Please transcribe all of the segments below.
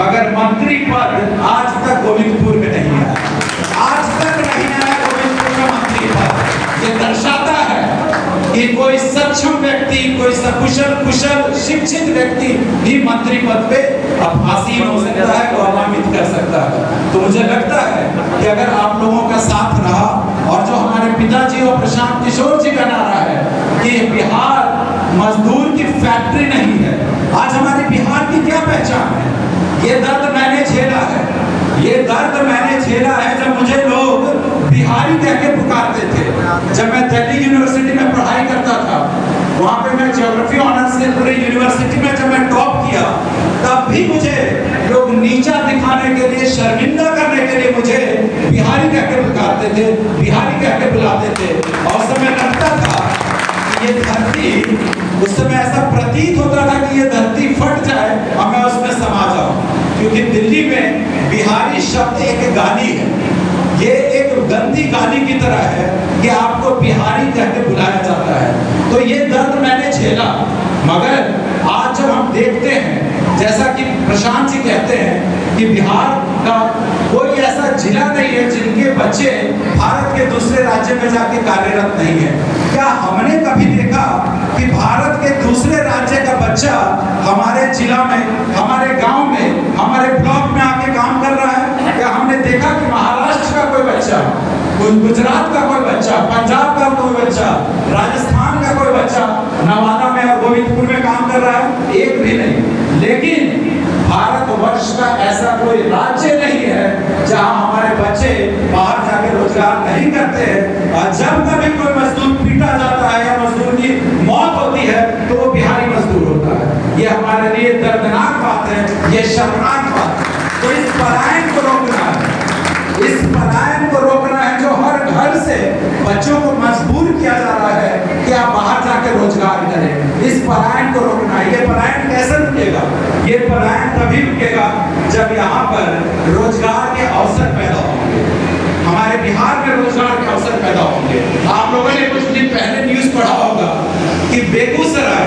मगर मंत्री पद आज तक गोविंदपुर में नहीं आया, आज तक नहीं आया गोविंदपुर में मंत्री पद। ये दर्शाता है कि कोई सक्षम व्यक्ति, कोई सकुशल कुशल शिक्षित व्यक्ति भी मंत्री पद पे आसीन हो सकता है, गौरवान्वित कर सकता है। तो मुझे लगता है कि अगर आप लोगों का साथ रहा और जो हमारे पिताजी और प्रशांत किशोर जी का नारा है कि बिहार मजदूर की फैक्ट्री नहीं है, आज हमारे बिहार की क्या पहचान है? ये दर्द मैंने झेला है, ये दर्द मैंने झेला है जब मुझे लोग बिहारी कह के पुकारते थे। जब मैं दिल्ली यूनिवर्सिटी में पढ़ाई करता था, वहाँ पे मैं ज्योग्राफी ऑनर्स से पूरी यूनिवर्सिटी में जब मैं टॉप किया, तब भी मुझे लोग नीचा दिखाने के लिए, शर्मिंदा करने के लिए मुझे बिहारी कह के पुकारते थे, बिहारी कह के बुलाते थे। और उस समय लगता था कि ये धरती, उस समय ऐसा प्रतीत होता था कि ये धरती फट जाए और मैं उसमें समा जाऊं, क्योंकि दिल्ली में बिहारी शब्द एक गाली है, ये एक गंदी गाली की तरह है कि आपको बिहारी कह के बुलाया जाता है। तो ये दर्द मैंने झेला, मगर आज जब हम देखते हैं, जैसा कि प्रशांत जी कहते हैं कि बिहार का कोई ऐसा जिला नहीं है जिनके बच्चे भारत के दूसरे राज्य में जाके कार्यरत नहीं है। क्या हमने कभी देखा कि भारत के दूसरे राज्य का बच्चा हमारे जिला में, हमारे गांव में, हमारे ब्लॉक में आके काम कर रहा है? क्या हमने देखा कि महाराष्ट्र का कोई बच्चा, गुजरात का कोई बच्चा, पंजाब का कोई बच्चा, राजस्थान का कोई बच्चा नवादा में और गोविंदपुर में काम कर रहा है? एक भी नहीं। लेकिन भारतवर्ष का ऐसा कोई राज्य नहीं है जहां हमारे बच्चे बाहर जाके रोजगार नहीं करते हैं। और जब कभी कोई मजदूर पीटा जाता है या मजदूर की मौत होती है तो वो बिहारी मजदूर होता है। ये हमारे लिए दर्दनाक बात है, ये शर्मनाक बात है। तो इस पलायन को रोकना है, इस पलायन को रोकना है जो हर घर से बच्चों को मजबूर किया जा रहा है कि आप बाहर जाकर रोजगार करें। इस पलायन को रोकना है। ये पलायन कैसे रुकेगा? ये पलायन तभी रुकेगा जब यहाँ पर रोजगार के अवसर पैदा होंगे, हमारे बिहार में रोजगार के अवसर पैदा होंगे। आप लोगों ने कुछ दिन पहले न्यूज पढ़ा होगा कि बेगूसराय,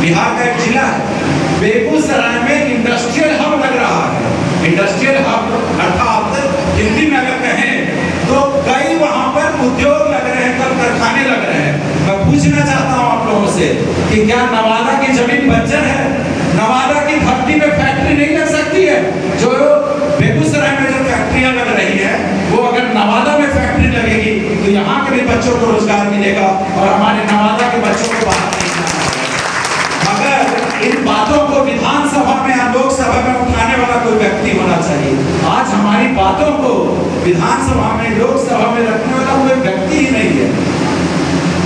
बिहार का एक जिला है, बेगूसराय में इंडस्ट्रियल हब लग रहा है। इंडस्ट्रियल हब अर्थात हिंदी में अगर कहें तो कई वहां पर उद्योग लग रहे हैं, कल कारखाने लग रहे हैं। मैं पूछना चाहता हूं आप लोगों से कि क्या नवादा की जमीन बंजर है? नवादा की धरती में फैक्ट्री नहीं लग सकती है? जो बेगूसराय में जो फैक्ट्रियां लग रही है, वो अगर नवादा में फैक्ट्री लगेगी तो यहाँ के भी बच्चों को रोजगार मिलेगा और हमारे नवादा के बच्चों को बाहर नहीं जाना पड़ेगा। मगर इन बातों को विधानसभा में या लोकसभा में उठाने वाला कोई व्यक्ति होना चाहिए। आज हमारी बातों को विधानसभा में, लोकसभा में रखने वाला कोई व्यक्ति ही नहीं है।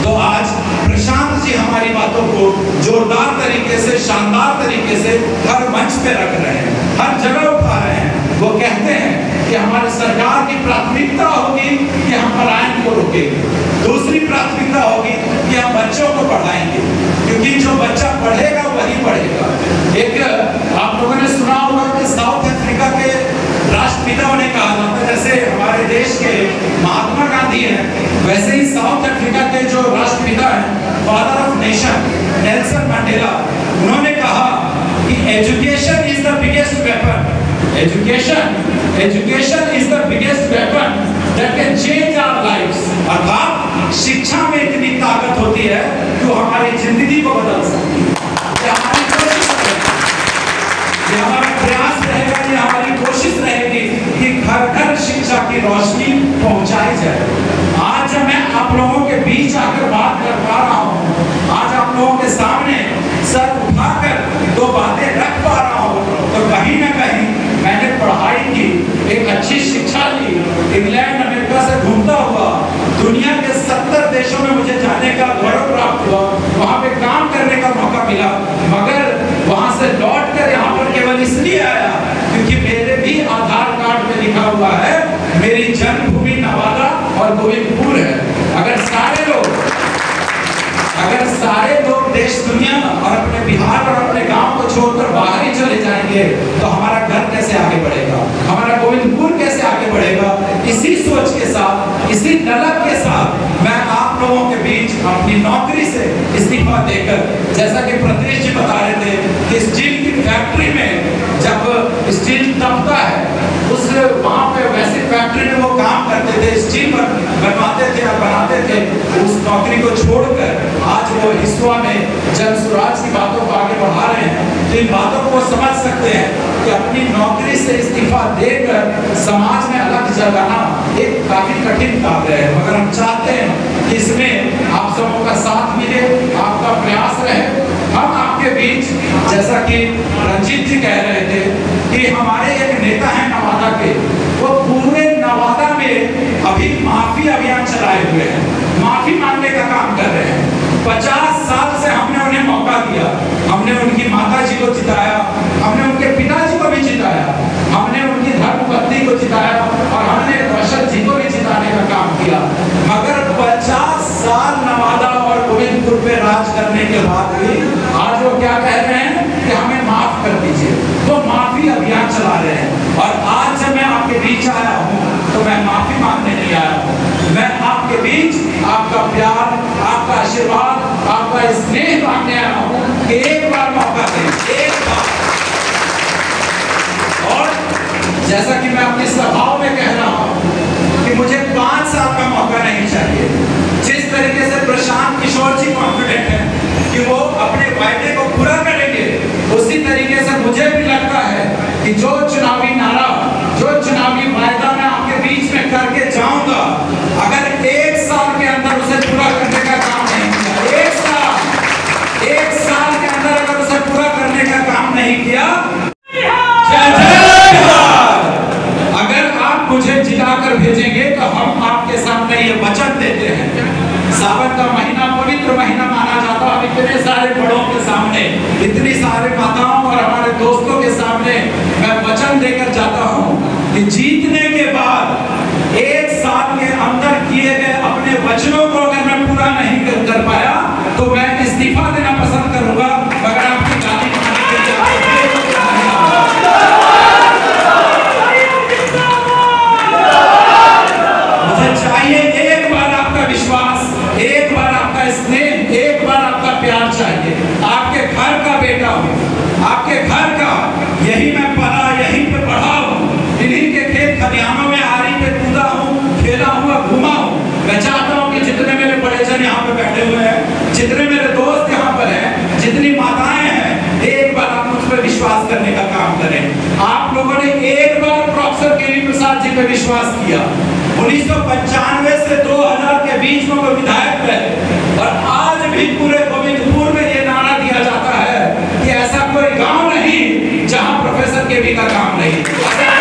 तो आज प्रशांत जी हमारी बातों को जोरदार तरीके से, शानदार तरीके से हर मंच पे रख रहे हैं, हर जगह उठा रहे हैं। वो कहते हैं कि हमारी सरकार की प्राथमिकता होगी कि हम पलायन को रोकेंगे, दूसरी प्राथमिकता होगी कि हम बच्चों को पढ़ाएंगे, क्योंकि जो बच्चा पढ़ेगा वही पढ़ेगा। एक आप लोगों ने सुना होगा कि साउथ अफ्रीका के राष्ट्रपिता ने कहा था, जैसे हमारे देश के महात्मा गांधी हैं, वैसे ही साउथ अफ्रीका के जो राष्ट्रपिता हैं, father of nation, Nelson Mandela, उन्होंने कहा कि education is the biggest weapon, education is the biggest weapon that can change our lives. अर्थात शिक्षा में इतनी ताकत होती है कि वो हमारी जिंदगी को बदल सकती है। ये हमारी कोशिश रहेगी, ये हमारा प्रयास रहेगा, ये हमारी कोशिश रहेगी कि घर घर शिक्षा की रोशनी पहुंचाई जाए। आज जब मैं आप लोगों के बीच आकर बात कर पा रहा हूँ, आज आप लोगों के सामने सर उठाकर दो बातें रख पा रहा हूँ, तो कहीं ना कहीं मैंने पढ़ाई की, एक अच्छी शिक्षा ली, इंग्लैंड अमेरिका से घूमता हुआ दुनिया के 70 देशों में मुझे जाने का गौरव प्राप्त हुआ, वहाँ पे काम करने का मौका मिला। मगर वहाँ से लौट कर यहाँ पर केवल इसलिए आया क्योंकि मेरे भी आधार कार्ड में लिखा हुआ है मेरी जन्मभूमि नवादा और गोविंदपुर है। अगर सारे लोग देश दुनिया और अपने बिहार और अपने गांव को छोड़कर बाहर ही चले जाएंगे तो हमारा घर कैसे आगे बढ़ेगा, हमारा गोविंदपुर कैसे आगे बढ़ेगा? इसी सोच के साथ, इसी तलब के साथ मैं आप लोगों के बीच अपनी नौकरी से इस्तीफा देकर, जैसा कि प्रदेश जी बता रहे थे कि स्टील की फैक्ट्री में जब स्टील दबता है, उस वहाँ पे वैसी फैक्ट्री में वो काम करते थे, स्टील बनवाते थे या बनाते थे, उस नौकरी को छोड़कर आज वो हिस्सा में जन स्वराज की बातों को आगे बढ़ा रहे हैं। तो इन बातों को समझ सकते हैं कि अपनी नौकरी से इस्तीफा देकर समाज में अलग जगाना एक काफी कठिन कार्य है, मगर हम चाहते हैं कि इसमें आप सबों का साथ मिले, आपका प्रयास रहे। हम आपके बीच, जैसा कि रंजीत जी कह रहे थे कि हमारे एक नेता हैं नवादा के, वो पूरे नवादा में अभी माफी अभियान चलाए हुए हैं, माफी मांगने का काम कर रहे हैं। 50 साल से हमने उन्हें मौका दिया, हमने उनकी माता जी को जिताया, हमने उनके पिताजी को भी जिताया, हमने उनकी धर्मपत्नी को जिताया और हमने कौशल जी को भी जिताने का काम किया। मगर 50 साल नवादा और गोविंदपुर पे राज करने के बाद भी आज वो क्या कह रहे हैं कि हमें माफ कर दीजिए, तो माफी अभियान चला रहे हैं। और आज जब मैं आपके बीच आया हूँ तो मैं माफी मांगने नहीं आया हूँ, मैं आपके बीच आपका प्यार, आपका आशीर्वाद, आपका स्नेह मांगने आया हूँ कि एक बार मौका दें, एक बार। और जैसा कि मैं अपनी सभाओं में कह रहा हूँ कि मुझे 5 साल का मौका नहीं चाहिए। जिस तरीके से प्रशांत किशोर जी कॉन्फिडेंट है कि वो अपने वायदे को पूरा करेंगे, उसी तरीके से मुझे भी लगता है कि जो चुनावी नारा, जो चुनावी वायदा मैं आपके बीच में करके जाऊंगा, अगर 1 साल के अंदर उसे पूरा करने का काम नहीं किया, 1 साल के अंदर अगर उसे पूरा करने का काम नहीं किया, अगर आप मुझे जिताकर भेजेंगे तो हम आपके सामने ये वचन देते हैं। सावन का महीना पवित्र महीना माना जाता है, इतने सारे बड़ों के सामने, इतनी सारे माताओं और हमारे दोस्तों के सामने मैं वचन देकर जाता हूँ कि जीतने के बाद 1 साल के अंदर किए गए अपने वचनों को अगर मैं पूरा नहीं कर पाया तो मैं इस्तीफा देना पसंद करूंगा। मगर आपकी गाली खाने के लिए मुझे चाहिए एक बार आपका विश्वास, एक बार आपका स्नेह, एक बार आपका प्यार चाहिए। आपके घर का बेटा हूँ, आपके घर का, यही मैं पला, यहीं पे पढ़ा हूँ, इन्हीं के खेत खलिहानों में आरी पे कूदा हूँ, खेला हुआ, घूमा हूँ। मैं चाहता हूँ कि जितने मेरे बड़े जन यहाँ पे बैठे हुए हैं, जितने मेरे दोस्त यहाँ पर हैं, जितनी माताएं हैं, एक बार आप मुझ पर विश्वास करने का काम करें। आप लोगों ने एक बार प्रोफेसर केवी प्रसाद जी पे विश्वास किया, 1995 से 2000 के बीच में वो विधायक रहे, और आज भी पूरे गोविंदपुर में ये नारा दिया जाता है कि ऐसा कोई गांव नहीं जहां प्रोफेसर केवी का काम नहीं।